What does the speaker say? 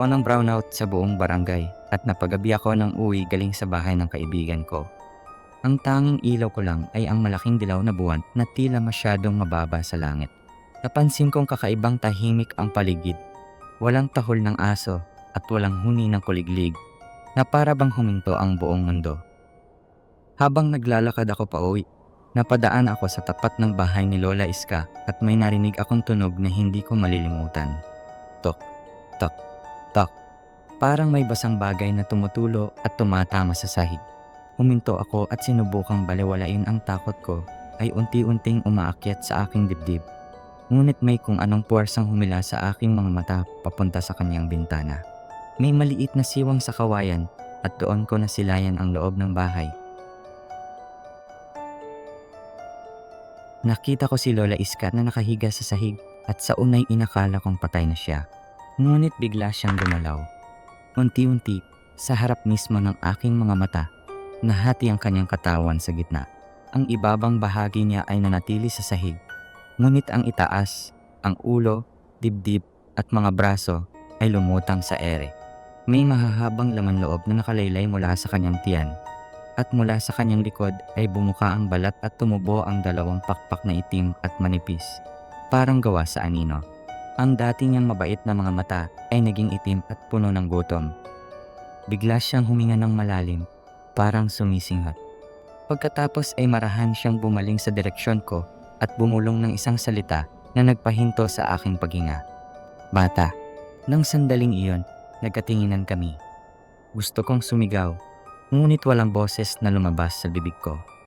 Ako ng brownout sa buong barangay at napagabi ako ng uwi galing sa bahay ng kaibigan ko. Ang tanging ilaw ko lang ay ang malaking dilaw na buwan na tila masyadong mababa sa langit. Napansin kong kakaibang tahimik ang paligid. Walang tahol ng aso at walang huni ng kuliglig na para bang huminto ang buong mundo. Habang naglalakad ako pauwi, napadaan ako sa tapat ng bahay ni Lola Iska at may narinig akong tunog na hindi ko malilimutan. Tok, tok, tok. Parang may basang bagay na tumutulo at tumatama sa sahig. Huminto ako at sinubukang balewalain ang takot ko ay unti-unting umaakyat sa aking dibdib. Ngunit may kung anong puwersang humila sa aking mga mata papunta sa kanyang bintana. May maliit na siwang sa kawayan at doon ko nasilayan ang loob ng bahay. Nakita ko si Lola Iska na nakahiga sa sahig at sa unay inakala kong patay na siya. Ngunit bigla siyang gumalaw. Unti-unti, sa harap mismo ng aking mga mata, nahati ang kanyang katawan sa gitna. Ang ibabang bahagi niya ay nanatili sa sahig. Ngunit ang itaas, ang ulo, dibdib at mga braso ay lumutang sa ere. May mahahabang laman loob na nakalaylay mula sa kanyang tiyan. At mula sa kanyang likod ay bumuka ang balat at tumubo ang dalawang pakpak na itim at manipis. Parang gawa sa anino. Ang dati niyang mabait na mga mata ay naging itim at puno ng gutom. Bigla siyang huminga ng malalim, parang sumisinghot. Pagkatapos ay marahan siyang bumaling sa direksyon ko at bumulong ng isang salita na nagpahinto sa aking paghinga. Bata. Nang sandaling iyon, nagkatinginan kami. Gusto kong sumigaw, ngunit walang boses na lumabas sa bibig ko.